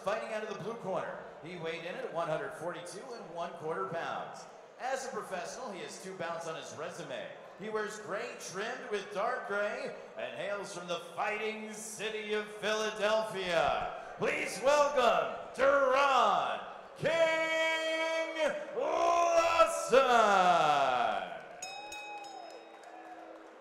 Fighting out of the blue corner, he weighed in at 142 1/4 pounds. As a professional, he has 2 bouts on his resume. He wears gray trimmed with dark gray and hails from the fighting city of Philadelphia. Please welcome Deron King Lawson.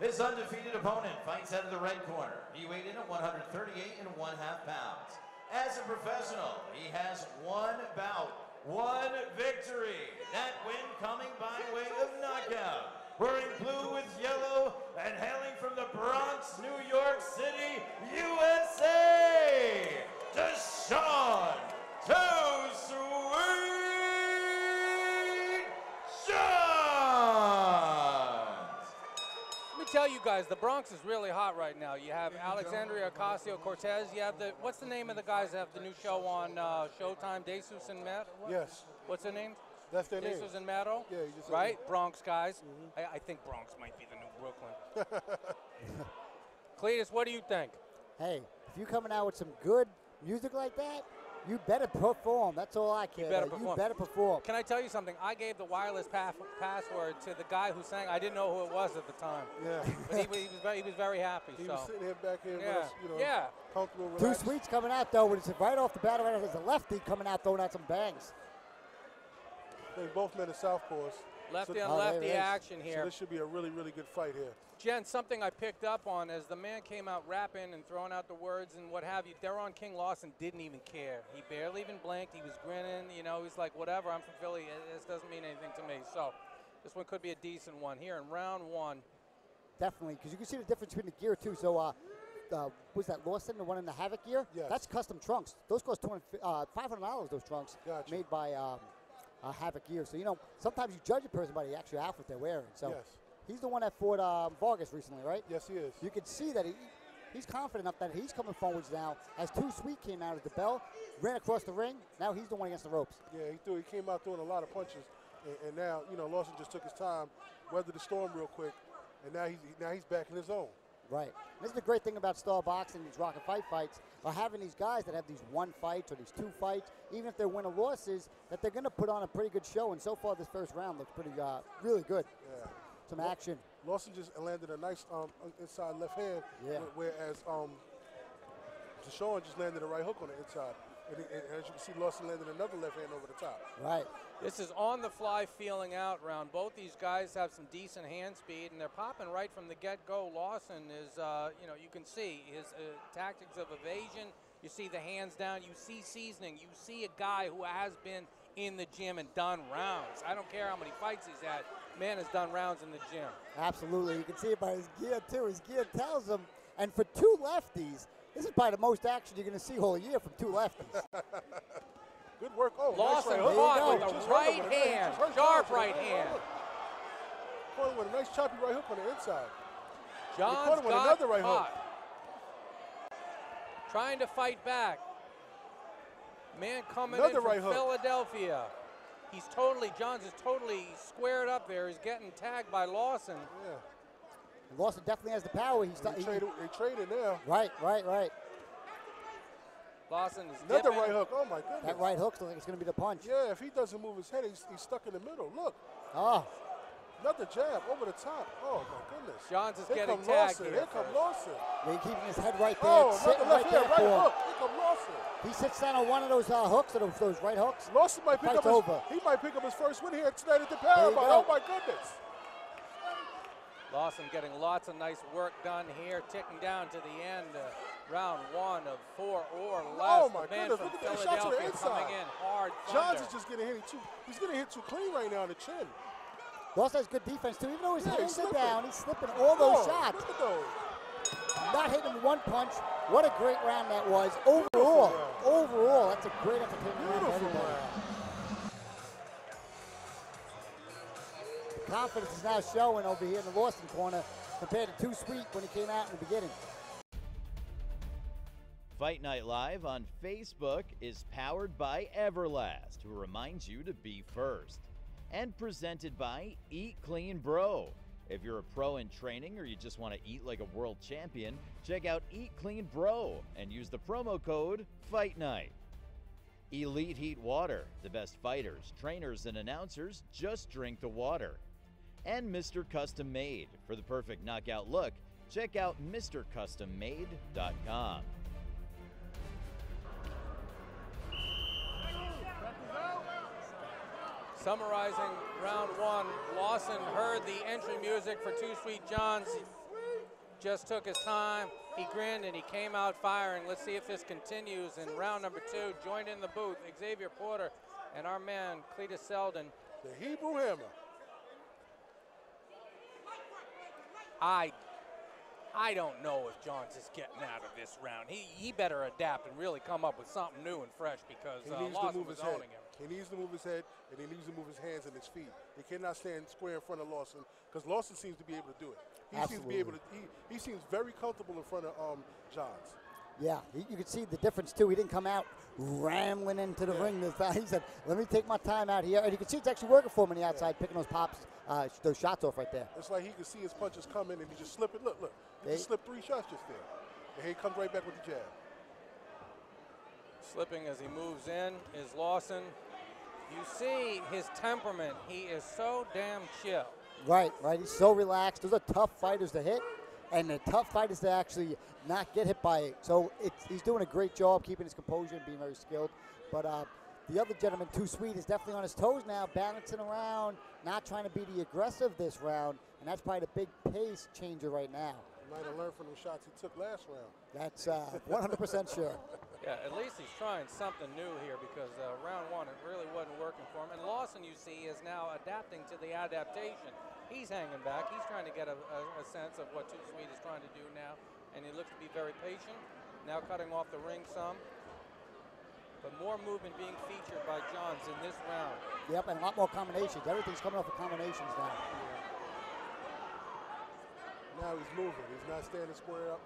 His undefeated opponent fights out of the red corner. He weighed in at 138 1/2 pounds. As a professional, he has 1 bout, 1 victory. That win coming by way of knockout. Wearing blue with yellow and hailing from the Bronx, New York City, USA, Dashaun TooSweet Jones. Let me tell you guys, the Bronx is really hot right now. You have Alexandria Ocasio-Cortez. You have what's the name of the guys that have the new show on Showtime? Dashaun and Matt? Yes. What's their name? That's their name. Dashaun and Matto? Yeah, you just said right? that. Bronx guys. I think Bronx might be the new Brooklyn. Cletus, what do you think? Hey, if you're coming out with some good music like that, you better perform. That's all I care about. You better perform. Can I tell you something? I gave the wireless password to the guy who sang. I didn't know who it was at the time. Yeah. But he was very happy. He so. was sitting here back here with us, you know, yeah. comfortable, relaxed. TooSweet's coming out, though, but it's right off the bat. There's a lefty coming out throwing out some bangs. They both men are southpaws. Lefty So- on lefty action So here. this should be a really, really good fight here. Jen, something I picked up on as the man came out rapping and throwing out the words and what have you, Deron King Lawson didn't even care. He barely even blinked. He was grinning. You know, he's like, whatever, I'm from Philly. This doesn't mean anything to me. So this one could be a decent one here in round 1. Definitely, because you can see the difference between the gear, too. So, was that Lawson, the one in the Havoc gear? Yes. That's custom trunks. Those cost $500, those trunks, Gotcha. made by Havoc gear. So, you know, sometimes you judge a person by the actual outfit they're wearing. So. Yes. He's the one that fought Vargas recently, right? Yes, he is. You can see that he's confident enough that he's coming forwards now. As TooSweet came out of the bell, ran across the ring, now he's the one against the ropes. Yeah, he came out throwing a lot of punches, and now, you know, Lawson just took his time, weathered the storm real quick, and now he's back in his zone. Right. This is the great thing about Star Boxing, these Rockin' fights, are having these guys that have these 1 fights or these 2 fights, even if they're win or losses, that they're going to put on a pretty good show. And so far, this first round looks pretty, really good. Yeah. Some action. Lawson just landed a nice inside left hand, whereas Dashaun just landed a right hook on the inside. And as you can see, Lawson landed another left hand over the top. Right. This is on the fly feeling out round. Both these guys have some decent hand speed, and they're popping right from the get-go. Lawson is, you know, you can see his tactics of evasion. You see the hands down. You see seasoning. You see a guy who has been in the gym and done rounds. I don't care how many fights he's had. Man has done rounds in the gym. Absolutely. You can see it by his gear, too. His gear tells him. And for 2 lefties, this is probably the most action you're going to see all year from 2 lefties. Good work. Oh, Lawson nice fought with Just a right hurt him hand, just hurt sharp him. right hand. Caught him with a nice choppy right hook on the inside. John's caught him with got another right hook. Trying to fight back. Man coming Another in from right hook. Philadelphia. Johns is totally squared up there. He's getting tagged by Lawson. Yeah. Lawson definitely has the power. They traded now. Right. Lawson is Another dipping. right hook. Oh, my goodness. That right hook looks like it's going to be the punch. Yeah, if he doesn't move his head, he's stuck in the middle. Look. Oh. Another jab over the top. Oh, my goodness. Johns is Here getting come tagged Lawson. here Here come first. Lawson. He's keeping his head right there. Oh, sitting another left right there hand, right for him. hook. Here come Lawson. He sits down on one of those hooks, or those right hooks. Lawson might pick Fight's up over. he might pick up his first win here tonight at the There you Paramount. go. Oh, my goodness. Lawson getting lots of nice work done here, ticking down to the end. Round 1 of 4 or less. Oh, my the man goodness. from Look at that shot to the Philadelphia inside. coming in hard. Johns thunder. is just getting hit he's getting hit too clean right now in the chin. Lawson has good defense, too. Even though his Yeah, hands he's are slipping. down, he's slipping all those Oh, shots. Look at those. Not hitting him 1 punch. What a great round that was. Overall, that's a great entertainment round for Beautiful everybody. round. The confidence is now showing over here in the Lawson corner compared to TooSweet when he came out in the beginning. Fight Night Live on Facebook is powered by Everlast, who reminds you to be first. And presented by Eat Clean Bro. If you're a pro in training or you just want to eat like a world champion, check out Eat Clean Bro and use the promo code FIGHTNIGHT. Elite Heat Water. The best fighters, trainers, and announcers just drink the water. And Mr. Custom Made. For the perfect knockout look, check out MrCustomMade.com. Summarizing round one, Lawson heard the entry music for TooSweet Johns. Just took his time. He grinned and he came out firing. Let's see if this continues in round number two. Joined in the booth, Xavier Porter and our man, Cletus Selden. The Hebrew Hammer. I don't know if Johns is getting out of this round. He better adapt and really come up with something new and fresh because Lawson was owning him. He needs to move his head, and he needs to move his hands and his feet. He cannot stand square in front of Lawson because Lawson seems to be able to do it. He seems very comfortable in front of Johns. Yeah, you can see the difference too. He didn't come out rambling into the ring this time. He said, "Let me take my time out here," and you can see it's actually working for him on the outside, picking those pops, those shots off right there. It's like he can see his punches coming, and he just slip it. Look, he just slipped 3 shots just there, and he comes right back with the jab. Slipping as he moves in is Lawson. You see his temperament. He is so damn chill. Right. He's so relaxed. Those are tough fighters to hit, and the tough fighters to actually not get hit by it. So he's doing a great job keeping his composure and being very skilled. But the other gentleman, TooSweet, is definitely on his toes now, balancing around, not trying to be the aggressive this round, and that's probably the big pace changer right now. He might have learned from the shots he took last round. That's 100% sure. Yeah, at least he's trying something new here because round one, it really wasn't working for him. And Lawson, you see, is now adapting to the adaptation. He's hanging back. He's trying to get a sense of what TooSweet is trying to do now. And he looks to be very patient. Now cutting off the ring some. But more movement being featured by Johns in this round. Yep, and a lot more combinations. Everything's coming off of combinations now. Now he's moving. He's not standing square up.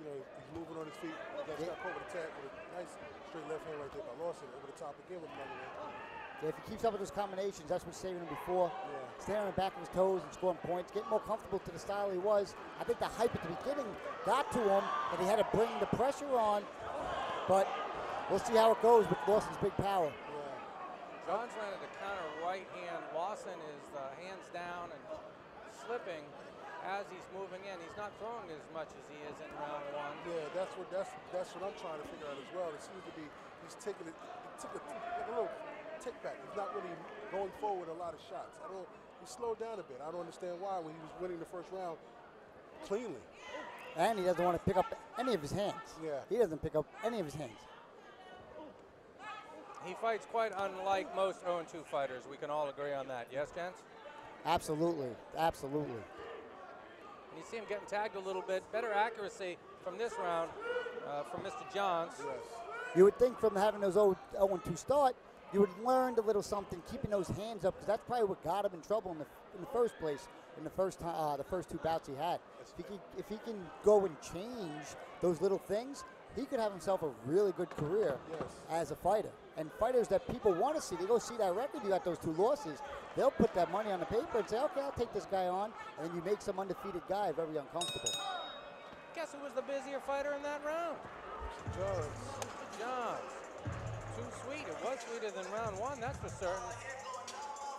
He's moving on his feet. Got shot over the tag with a nice straight left hand right there by Lawson. Over the top again with another one. Yeah, if he keeps up with those combinations, that's what's saving him before. Yeah. Standing on the back of his toes and scoring points, getting more comfortable to the style he was. I think the hype at the beginning got to him, and he had to bring the pressure on. But we'll see how it goes with Lawson's big power. Yeah. Johns landed a counter right hand. Lawson is hands down and slipping as he's moving in. He's not throwing as much as he is in round one. Yeah, that's what I'm trying to figure out as well. It seems to be he's taking it. He took like a little take back. He's not really going forward a lot of shots. He slowed down a bit. I don't understand why when he was winning the first round cleanly. And he doesn't want to pick up any of his hands. Yeah. He doesn't pick up any of his hands. He fights quite unlike most 0-2 fighters. We can all agree on that. Yes, gents? Absolutely. Absolutely. And you see him getting tagged a little bit. Better accuracy from this round from Mr. Johns. Yes. You would think from having those 0-2 start, you would have learned a little something, keeping those hands up, because that's probably what got him in trouble in the first place, in the first 2 bouts he had. If he can go and change those little things, he could have himself a really good career as a fighter. And fighters that people want to see, they go see that record, you got those 2 losses, they'll put that money on the paper and say, okay, I'll take this guy on, and then you make some undefeated guy very uncomfortable. Guess who was the busier fighter in that round? Johns. Mr. Johns. TooSweet. It was sweeter than round one, that's for certain.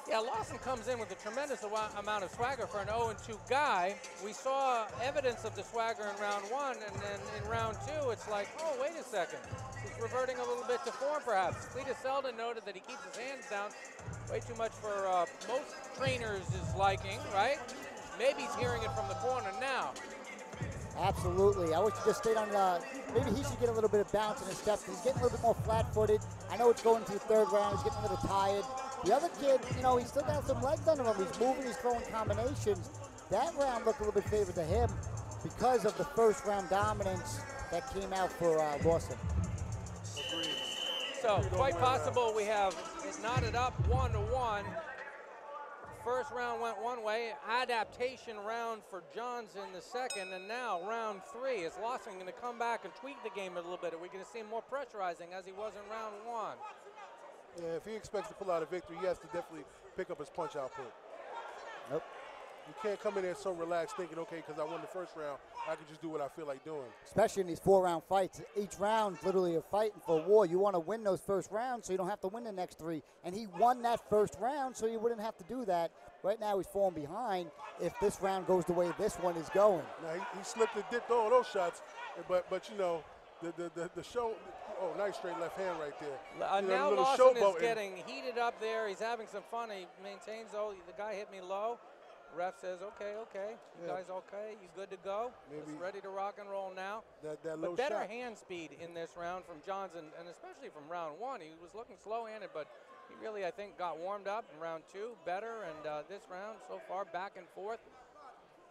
Yeah, Lawson comes in with a tremendous amount of swagger for an 0-2 guy. We saw evidence of the swagger in round one, and then in round two, it's like, oh, wait a second. He's reverting a little bit to form, perhaps. Cletus Selden noted that he keeps his hands down way too much for most trainers' liking, right? Maybe he's hearing it from the corner now. Absolutely. I wish he just stayed on maybe he should get a little bit of bounce in his steps. He's getting a little bit more flat-footed. I know it's going to the 3rd round. He's getting a little tired. The other kid, he's still got some legs under him. He's moving, he's throwing combinations. That round looked a little bit favored to him because of the first round dominance that came out for Lawson. Agreed. So, quite possible we have it knotted up 1-1. First round went one way, adaptation round for Johns in the second, and now round 3. Is Lawson going to come back and tweak the game a little bit? Are we going to see him more pressurizing as he was in round 1? Yeah, if he expects to pull out a victory, he has to definitely pick up his punch output. Nope. You can't come in there so relaxed thinking, okay, because I won the first round, I can just do what I feel like doing. Especially in these 4-round fights. Each round literally a fighting for a war. You want to win those first rounds so you don't have to win the next 3. And he won that first round so you wouldn't have to do that. Right now he's falling behind if this round goes the way this one is going. Now he slipped and dipped all those shots, but you know, the show, oh, nice straight left hand right there. Now Lawson is getting heated up there. He's having some fun. He maintains, oh, the guy hit me low. Ref says, okay. You guys okay? You good to go? Maybe ready to rock and roll now. That but better hand speed in this round from Johns, and especially from round 1. He was looking slow-handed, but he really, I think, got warmed up in round 2, better. And this round, so far, back and forth.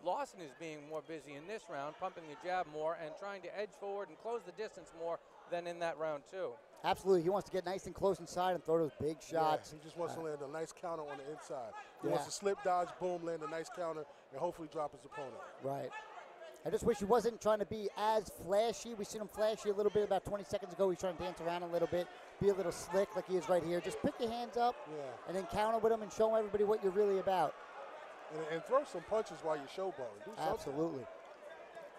Lawson is being more busy in this round, pumping the jab more and trying to edge forward and close the distance more than in that round 2. Absolutely. He wants to get nice and close inside and throw those big shots. Yeah, he just wants to land a nice counter on the inside. He wants to slip, dodge, boom, land a nice counter, and hopefully drop his opponent. Right. I just wish he wasn't trying to be as flashy. We've seen him flashy a little bit about 20 seconds ago. He's trying to dance around a little bit, be a little slick like he is right here. Just pick your hands up and then counter with him and show everybody what you're really about. And throw some punches while you're showboating. Do something. Absolutely.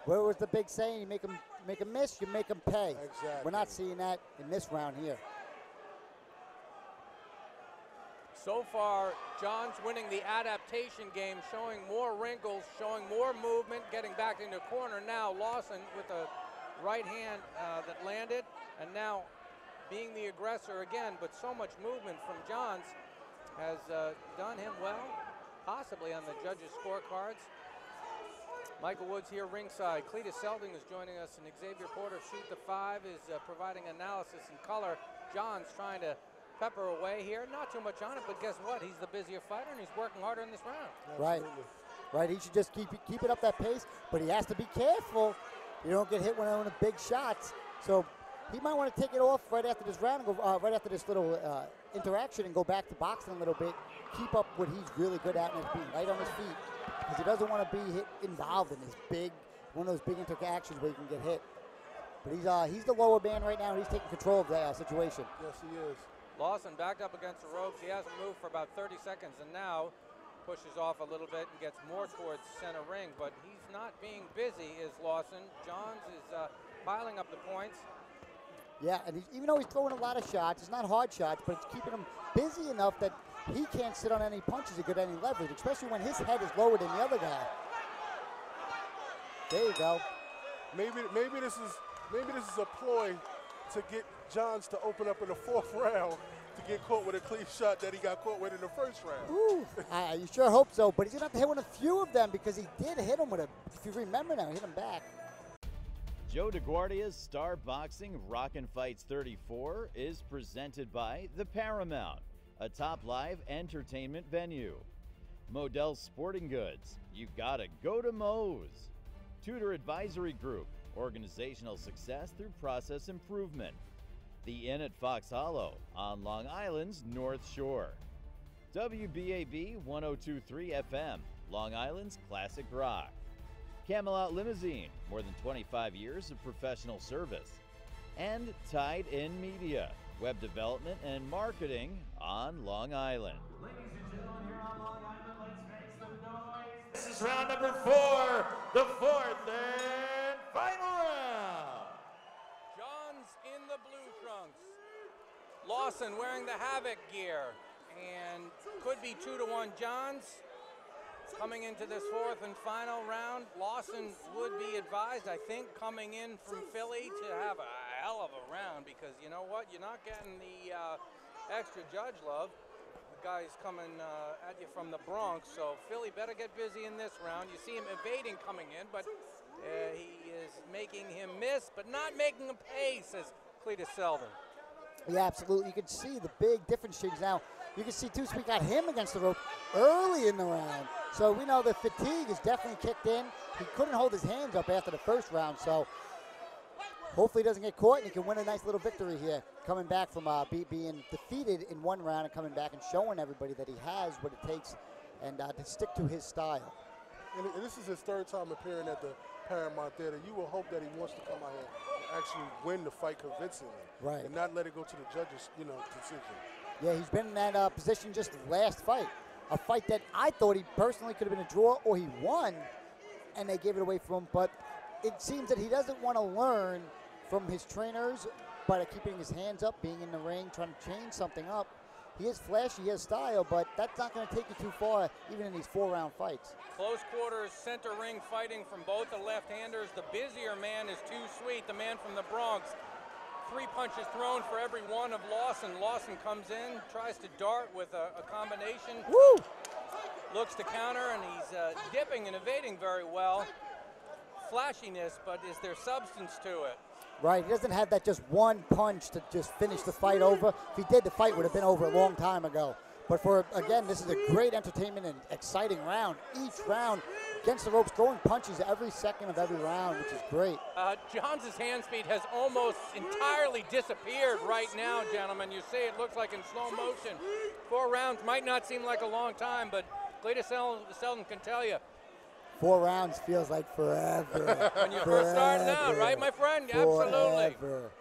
Where was the big saying? You make them miss, you make them pay. Exactly. We're not seeing that in this round here. So far, John's winning the adaptation game, showing more wrinkles, showing more movement, getting back into corner. Now Lawson with a right hand that landed, and now being the aggressor again, but so much movement from Johns has done him well, possibly on the judges' scorecards. Michael Woods here ringside. Cletus Selding is joining us, and Xavier Porter, Shoot the 5, is providing analysis and color. John's trying to pepper away here. Not too much on it, but guess what? He's the busier fighter, and he's working harder in this round. Absolutely. Right. He should just keep it up that pace, but he has to be careful. You don't get hit with one of the big shots. So he might want to take it off right after this round, and go right after this little interaction, and go back to boxing a little bit. Keep up what he's really good at, and being light on his feet, because he doesn't want to be involved in this one of those big interactions where you can get hit. But he's the lower man right now, and he's taking control of the situation. Yes, he is. Lawson backed up against the ropes. He hasn't moved for about 30 seconds, and now pushes off a little bit and gets more towards center ring, but he's not being busy, is Lawson. Johns is piling up the points. Yeah, and even though he's throwing a lot of shots, it's not hard shots, but it's keeping him busy enough that he can't sit on any punches or get any leverage, especially when his head is lower than the other guy. There you go. Maybe this is a ploy to get Johns to open up in the 4th round to get caught with a clean shot that he got caught with in the 1st round. Ooh, you sure hope so, but he's going to have to hit with a few of them, because he did hit him with a, if you remember now, hit him back. Joe DeGuardia's Star Boxing Rockin' Fights 34 is presented by the Paramount, a top live entertainment venue. Modell's Sporting Goods, you gotta go to Moe's. Tudor Advisory Group, organizational success through process improvement. The Inn at Fox Hollow on Long Island's North Shore. WBAB 102.3 FM, Long Island's classic rock. Camelot Limousine, more than 25 years of professional service. And Tied In Media, web development and marketing on Long Island. Ladies and gentlemen, here on Long Island, let's make some noise. This is round number 4, the 4th and final round. Johns in the blue trunks. Lawson wearing the Havoc gear, and could be 2-1 Johns. Coming into this 4th and final round, Lawson would be advised, I think, coming in from Philly to have a hell of a round, because you know what? You're not getting the extra judge love. The guy's coming at you from the Bronx, so Philly better get busy in this round. You see him evading coming in, but he is making him miss, but not making him pay, says Cletus Selding. Yeah, absolutely. You can see the big difference change now. You can see TooSweet got him against the rope early in the round. So we know the fatigue is definitely kicked in. He couldn't hold his hands up after the 1st round, so hopefully he doesn't get caught and he can win a nice little victory here, coming back from being defeated in 1 round and coming back and showing everybody that he has what it takes and to stick to his style. And this is his 3rd time appearing at the Paramount Theater. You will hope that he wants to come out here and actually win the fight convincingly, right, and not let it go to the judges' decision. Yeah, he's been in that position just last fight. a fight that I thought he personally could have been a draw or he won, and they gave it away from him. But it seems that he doesn't want to learn from his trainers by keeping his hands up, being in the ring, trying to change something up. He is flashy, he has style, but that's not going to take you too far, even in these 4-round fights. Close quarters, center ring fighting from both the left-handers. The busier man is TooSweet, the man from the Bronx. 3 punches thrown for every one of Lawson. Lawson comes in, tries to dart with a combination. Woo! Looks to counter, and he's dipping and evading very well. Flashiness, but is there substance to it? Right, he doesn't have that just one punch to just finish the fight over. If he did, the fight would have been over a long time ago. But again, this is a great entertainment and exciting round. Each round against the ropes, throwing punches every second of every round, which is great. Johns' hand speed has almost entirely disappeared right now, gentlemen. You see, it looks like in slow motion. 4 rounds might not seem like a long time, but Cletus Selden can tell you. 4 rounds feels like forever. When you first started out, right, my friend? Absolutely. Forever.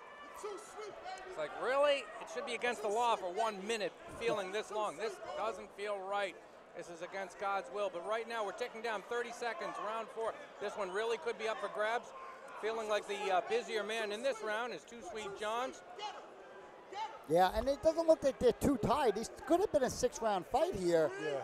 It's like, really? It should be against the law for 1 minute feeling this long. This doesn't feel right. This is against God's will. But right now, we're ticking down 30 seconds, round 4. This one really could be up for grabs. Feeling like the busier man in this round is TooSweet Johns. Yeah, and it doesn't look like they're too tied. This could have been a 6-round fight here. Yeah.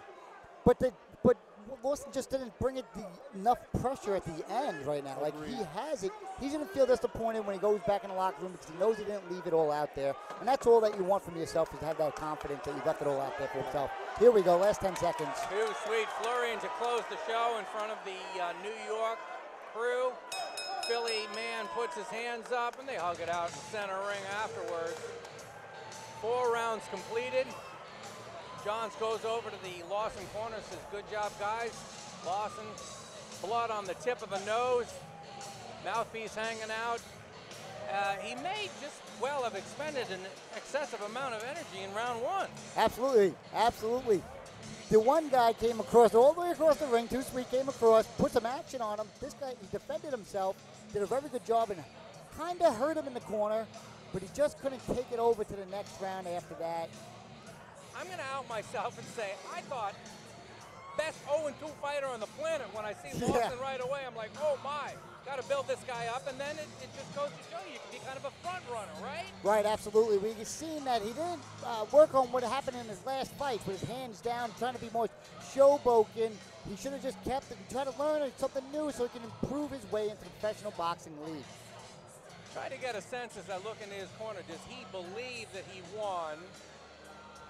But Lawson just didn't bring it enough pressure at the end right now. Like, he has it. He's going to feel disappointed when he goes back in the locker room because he knows he didn't leave it all out there. And that's all that you want from yourself, is to have that confidence that you left it all out there for yourself. Here we go, last 10 seconds. TooSweet flurrying to close the show in front of the New York crew. Philly man puts his hands up, and they hug it out in center ring afterwards. 4 rounds completed. Johns goes over to the Lawson corner, says, good job, guys. Lawson, blood on the tip of the nose, mouthpiece hanging out. He may just well have expended an excessive amount of energy in round 1. Absolutely, absolutely. The one guy came across, all the way across the ring, TooSweet came across, put some action on him. This guy, he defended himself, did a very good job, and kind of hurt him in the corner, but he just couldn't take it over to the next round after that. I'm going to out myself and say I thought best 0-2 fighter on the planet when I see Lawson right away. I'm like, oh my, got to build this guy up, and then it just goes to show you can be kind of a front runner, right? Right, absolutely. We've seen that he didn't work on what happened in his last fight with his hands down, trying to be more showboken. He should have just kept it and tried to learn something new so he can improve his way into the professional boxing league. Try to get a sense as I look into his corner. Does he believe that he won?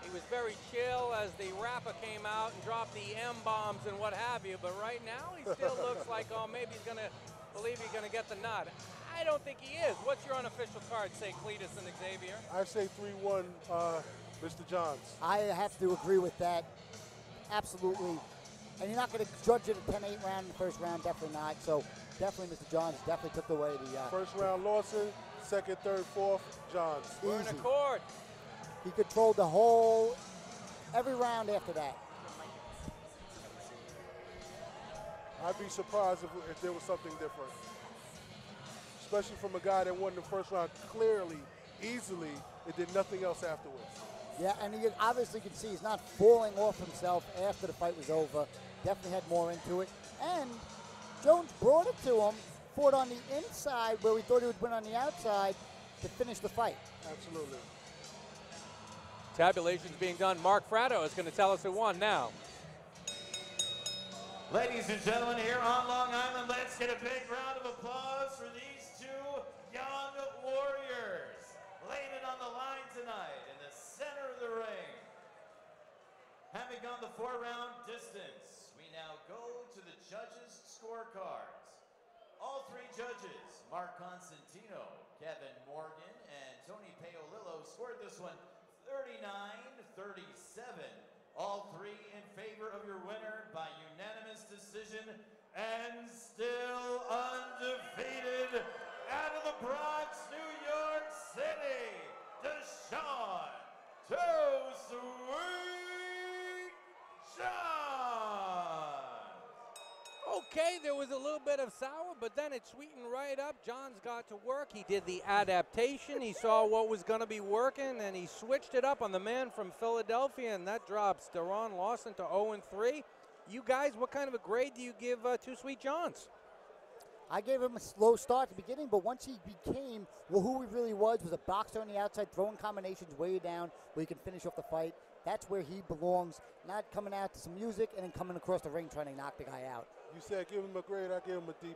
He was very chill as the rapper came out and dropped the M-bombs and what have you, but right now he still looks like, oh, maybe he's going to believe he's going to get the nod. I don't think he is. What's your unofficial card say, Cletus and Xavier? I say 3-1, Mr. Johns. I have to agree with that. Absolutely. And you're not going to judge it a 10-8 round in the first round, definitely not. So definitely Mr. Johns definitely took away the... First round Lawson, second, third, fourth, Johns. We're in accord. He controlled every round after that. I'd be surprised if there was something different. Especially from a guy that won the first round clearly, easily, and did nothing else afterwards. Yeah, and you obviously can see he's not falling off himself after the fight was over. Definitely had more into it. And Jones brought it to him, fought on the inside where we thought he would win on the outside to finish the fight. Absolutely. Tabulation's being done. Mark Fratto is going to tell us who won now. Ladies and gentlemen, here on Long Island, let's get a big round of applause for these 2 young warriors laying it on the line tonight in the center of the ring. Having gone the 4-round distance, we now go to the judges' scorecards. All 3 judges, Mark Constantino, Kevin Morgan, and Tony Paolillo, scored this one 39-37. All 3 in favor of your winner by unanimous decision, and still undefeated out of the Bronx, New York City, Dashaun TooSweet Johns. Okay, there was a little bit of sour, but then it sweetened right up. Johns got to work. He did the adaptation. He saw what was going to be working, and he switched it up on the man from Philadelphia, and that drops Deron Lawson to 0-3. You guys, what kind of a grade do you give TooSweet Johns? I gave him a slow start at the beginning, but once he became who he really was a boxer on the outside, throwing combinations way down where he can finish off the fight. That's where he belongs, not coming out to some music and then coming across the ring trying to knock the guy out. You said give him a grade, I give him a D+.